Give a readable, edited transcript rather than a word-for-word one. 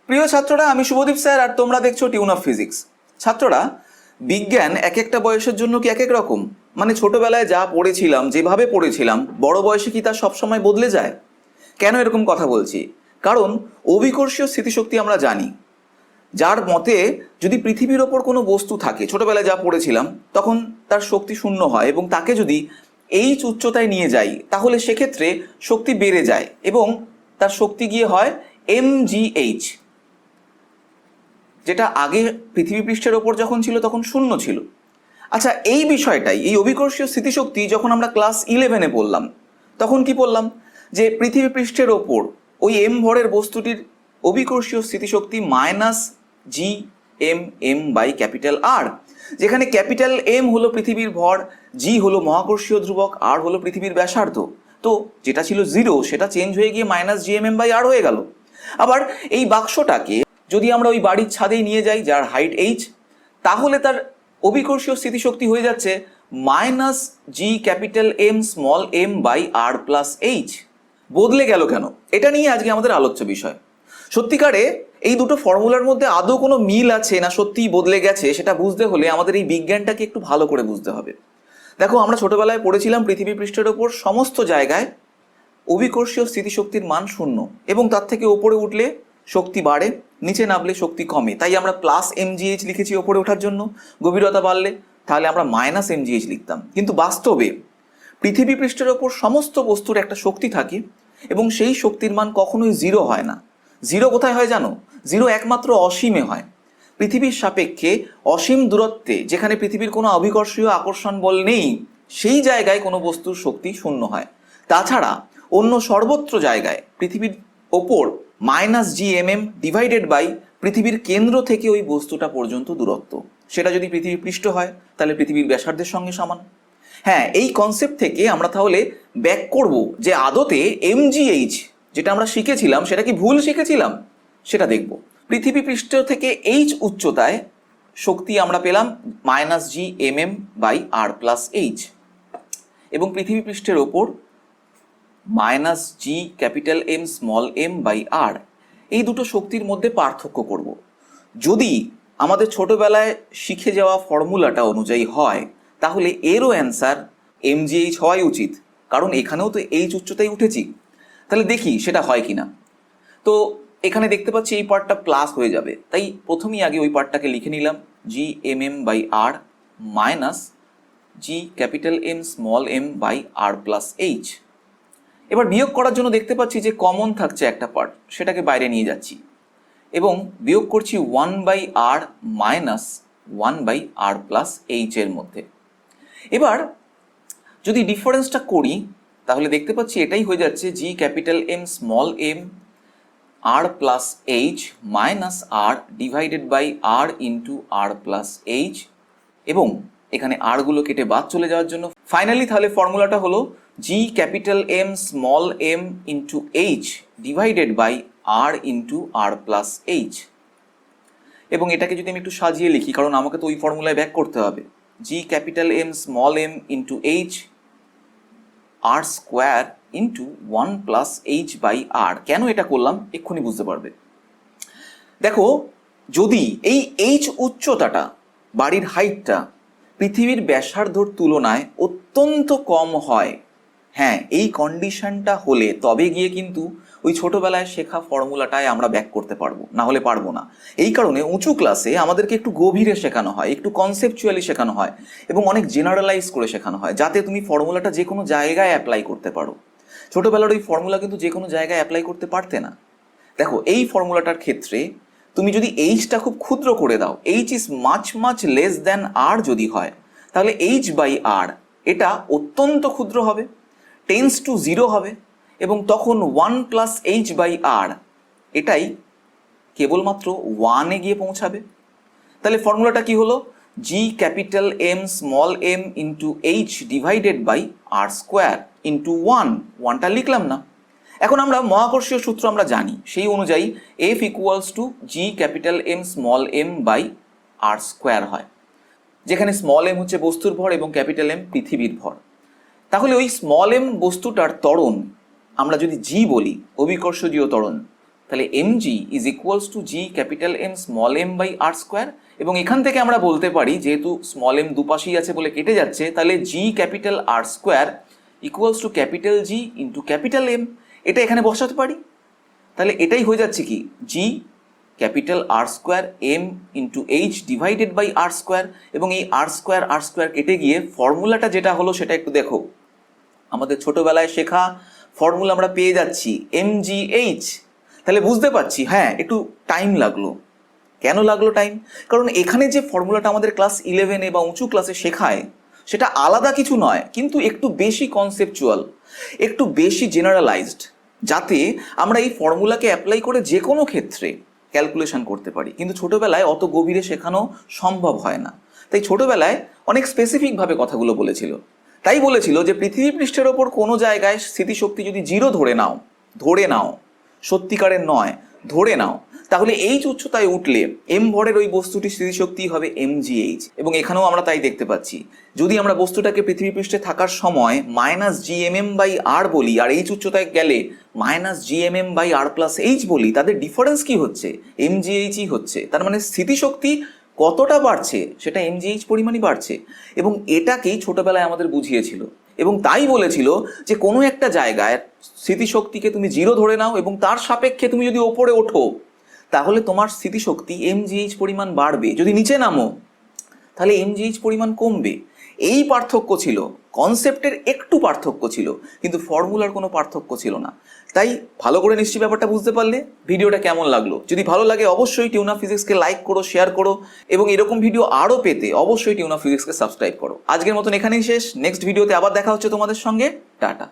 প্রিয় ছাত্ররা, আমি শুভদীপ স্যার আর তোমরা দেখছো টিউন অফ ফিজিক্স। ছাত্ররা, বিজ্ঞান এক একটা বয়সের জন্য কি এক এক রকম? মানে ছোটবেলায় যা পড়েছিলাম, যেভাবে পড়েছিলাম, বড় বয়সে কি তা সবসময় বদলে যায়? কেন এরকম কথা বলছি? কারণ অভিকর্ষীয় স্মৃতিশক্তি আমরা জানি, যার মতে যদি পৃথিবীর ওপর কোনো বস্তু থাকে, ছোটবেলায় যা পড়েছিলাম, তখন তার শক্তি শূন্য হয় এবং তাকে যদি এইচ উচ্চতায় নিয়ে যাই তাহলে সেক্ষেত্রে শক্তি বেড়ে যায় এবং তার শক্তি গিয়ে হয় mgh, যেটা আগে পৃথিবী পৃষ্ঠের ওপর যখন ছিল তখন শূন্য ছিল। আচ্ছা, এই বিষয়টাই, এই অভিকর্ষীয় স্মৃতিশক্তি যখন আমরা ক্লাস 11-এ পড়লাম, তখন কি পড়লাম? যে পৃথিবী পৃষ্ঠের ওপর ওই এম ভরের বস্তুটির অভিকর্ষীয় স্মৃতিশক্তি -GMM/R, যেখানে ক্যাপিটাল এম হলো পৃথিবীর ভর, জি হলো মহাকর্ষীয় ধ্রুবক, আর হলো পৃথিবীর ব্যাসার্ধ। তো যেটা ছিল 0 সেটা চেঞ্জ হয়ে গিয়ে -GMM/R হয়ে গেল। আবার এই বাক্সটাকে যদি আমরা ওই বাড়ির ছাদেই নিয়ে যাই যার হাইট h, তাহলে তার অভিকর্ষীয় স্থিতিশক্তি হয়ে যাচ্ছে -GM/m/h। বদলে গেল কেন? এটা নিয়ে আজকে আমাদের আলোচ্য বিষয়। সত্যিকারে এই দুটো ফর্মুলার মধ্যে আদৌ কোনো মিল আছে না সত্যিই বদলে গেছে, সেটা বুঝতে হলে আমাদের এই বিজ্ঞানটাকে একটু ভালো করে বুঝতে হবে। দেখো, আমরা ছোটবেলায় পড়েছিলাম পৃথিবী পৃষ্ঠের ওপর সমস্ত জায়গায় অভিকর্ষীয় স্থিতিশক্তির মান 0 এবং তার থেকে উপরে উঠলে শক্তি বাড়ে, নিচে নামলে শক্তি কমে। তাই আমরা +mgh লিখেছি ওপরে ওঠার জন্য, গভীরতা বাড়লে তাহলে আমরা -mgh লিখতাম। কিন্তু বাস্তবে পৃথিবী পৃষ্ঠের ওপর সমস্ত বস্তুর একটা শক্তি থাকে এবং সেই শক্তির মান কখনোই 0 হয় না। 0 কোথায় হয় জানো? 0 একমাত্র অসীমে হয়। পৃথিবীর সাপেক্ষে অসীম দূরত্বে, যেখানে পৃথিবীর কোনো অভিকর্ষীয় আকর্ষণ বল নেই, সেই জায়গায় কোনো বস্তুর শক্তি 0 হয়। তাছাড়া অন্য সর্বত্র জায়গায় পৃথিবীর ওপর -GMM/, পৃথিবীর কেন্দ্র থেকে ওই বস্তুটা পর্যন্ত দূরত্ব, সেটা যদি পৃথিবী পৃষ্ঠ হয় তাহলে পৃথিবীর ব্যাসার্ধের সঙ্গে সমান। হ্যাঁ, এই কনসেপ্ট থেকে আমরা তাহলে ব্যাক করব যে আদতে mgh যেটা আমরা শিখেছিলাম সেটা কি ভুল শিখেছিলাম সেটা দেখব। পৃথিবী পৃষ্ঠ থেকে h উচ্চতায় শক্তি আমরা পেলাম -GMM/R+h এবং পৃথিবী পৃষ্ঠের ওপর -GM/r। এই দুটো শক্তির মধ্যে পার্থক্য করব। যদি আমাদের ছোটবেলায় শিখে যাওয়া ফর্মুলাটা অনুযায়ী হয় তাহলে এরও অ্যান্সার mgh হওয়াই উচিত, কারণ এখানেও তো h উচ্চতায় উঠেছি। তাহলে দেখি সেটা হয় কিনা। তো এখানে দেখতে পাচ্ছি এই পার্টটা প্লাস হয়ে যাবে, তাই প্রথমেই আগে ওই পার্টটাকে লিখে নিলাম, GMM/R -GM/m/r+h। এবার বিয়োগ করার জন্য দেখতে পাচ্ছি যে কমন থাকছে একটা পার্ট, সেটাকে বাইরে নিয়ে যাচ্ছি এবং বিয়োগ করছি 1/r -1/r+h এর মধ্যে। এবার যদি ডিফারেন্সটা করি তাহলে দেখতে পাচ্ছি এটাই হয়ে যাচ্ছে GM/r+h -r/r+h, এবং এখানে r গুলো কেটে বাদ চলে যাওয়ার জন্য ফাইনালি তাহলে ফর্মুলাটা হলো GM/m/h/r+h। এবং এটাকে যদি আমি একটু সাজিয়ে লিখি, কারণ আমাকে তো ওই ফর্মুলায় ব্যাক করতে হবে, GM/m/h r²1+h/r। কেন এটা করলাম এক্ষুনি বুঝতে পারবে। দেখো, যদি এই h উচ্চতাটা, বাড়ির হাইটটা পৃথিবীর ব্যাসার্ধর তুলনায় অত্যন্ত কম হয়, হ্যাঁ, এই কন্ডিশনটা হলে তবে গিয়ে কিন্তু ওই ছোটবেলায় শেখা ফর্মুলাটায় আমরা ব্যাক করতে পারবো, না হলে পারবো না। এই কারণে উঁচু ক্লাসে আমাদেরকে একটু গভীরে শেখানো হয়, একটু কনসেপচুয়ালি শেখানো হয় এবং অনেক জেনারেলাইজ করে শেখানো হয়, যাতে তুমি ফর্মুলাটা যে কোনো জায়গায় অ্যাপ্লাই করতে পারো। ছোটবেলার ওই ফর্মুলা কিন্তু যে কোনো জায়গায় অ্যাপ্লাই করতে পারতে না। দেখো, এই ফর্মুলাটার ক্ষেত্রে তুমি যদি এইচটা খুব ক্ষুদ্র করে দাও, H is much less than আর যদি হয়, তাহলে h/r এটা অত্যন্ত ক্ষুদ্র হবে, টেন্স টু 0 হবে, এবং তখন 1+h/r এটাই কেবলমাত্র 1-এ গিয়ে পৌঁছাবে। তাহলে ফর্মুলাটা কি হলো? GM/m/h/r² × 1টা লিখলাম না। এখন আমরা মহাকর্ষীয় সূত্র আমরা জানি, সেই অনুযায়ী F = GM/m/r² হয়, যেখানে m হচ্ছে বস্তুর ভর এবং M পৃথিবীর ভর। তাহলে ওই m বস্তুটার ত্বরণ আমরা যদি g বলি, অভিকর্ষজীয় ত্বরণ, তাহলে mg is equals to G capital M small M by R square, এবং এখান থেকে আমরা বলতে পারি যেহেতু স্মল এম দুপাশেই আছে বলে কেটে যাচ্ছে, তাহলে G capital R square equals to capital G into capital M, এটা এখানে বসাতে পারি। তাহলে এটাই হয়ে যাচ্ছে কি G capital R square M into H divided by R square, এবং এই আর স্কোয়ার কেটে গিয়ে ফর্মুলাটা যেটা হলো সেটা একটু দেখো। আমাদের ছোটবেলায় শেখা ফর্মুলা আমরা পেয়ে যাচ্ছি mgh। তাহলে বুঝতে পারছি হ্যাঁ একটু টাইম লাগলো। কেন লাগলো টাইম? কারণ এখানে যে ফর্মুলাটা আমাদের ক্লাস 11-এ বা উঁচু ক্লাসে শেখায় সেটা আলাদা কিছু নয়, কিন্তু একটু বেশি কনসেপচুয়াল, একটু বেশি জেনারেলাইজড, যাতে আমরা এই ফর্মুলাকে অ্যাপ্লাই করে যে কোনো ক্ষেত্রে ক্যালকুলেশন করতে পারি। কিন্তু ছোটবেলায় অত গভীরে শেখানো সম্ভব হয় না, তাই ছোটবেলায় অনেক স্পেসিফিকভাবে কথাগুলো বলেছিল। তাই বলেছিল যে পৃথিবী পৃষ্ঠের ওপর কোনো জায়গায় স্থিতিশক্তি যদি 0 ধরে নাও সত্যিকারের নয়, ধরে নাও, তাহলে এইচ উচ্চতায় উঠলে এম ভরের ওই বস্তুটির স্থিতিশক্তি হবে mgh। এবং এখানেও আমরা তাই দেখতে পাচ্ছি, যদি আমরা বস্তুটাকে পৃথিবী পৃষ্ঠে থাকার সময় -gmm/r বলি আর এইচ উচ্চতায় গেলে -gmm/r+h বলি, তাদের ডিফারেন্স কি হচ্ছে? mgh হচ্ছে। তার মানে স্থিতিশক্তি কতটা বাড়ছে সেটা mgh পরিমাণই বাড়ছে, এবং এটাকেই ছোটবেলায় আমাদের বুঝিয়েছিল। এবং তাই বলেছিল যে কোনো একটা জায়গায় স্থিতিশক্তিকে তুমি 0 ধরে নাও এবং তার সাপেক্ষে তুমি যদি ওপরে ওঠো তাহলে তোমার স্থিতিশক্তি mgh পরিমাণ বাড়বে, যদি নিচে নামো তাহলে mgh পরিমাণ কমবে। এই পার্থক্য ছিল, কনসেপ্টের একটু পার্থক্য ছিল, কিন্তু ফর্মুলার কোনো পার্থক্য ছিল না। তাই ভালো করে নিশ্চয়ই ব্যাপারটা বুঝতে পারলে। ভিডিওটা কেমন লাগলো? যদি ভালো লাগে অবশ্যই টিউনা ফিজিক্সকে লাইক করো, শেয়ার করো, এবং এরকম ভিডিও আরও পেতে অবশ্যই টিউনা ফিজিক্সকে সাবস্ক্রাইব করো। আজকের মতন এখানেই শেষ, নেক্সট ভিডিওতে আবার দেখা হচ্ছে তোমাদের সঙ্গে। টাটা।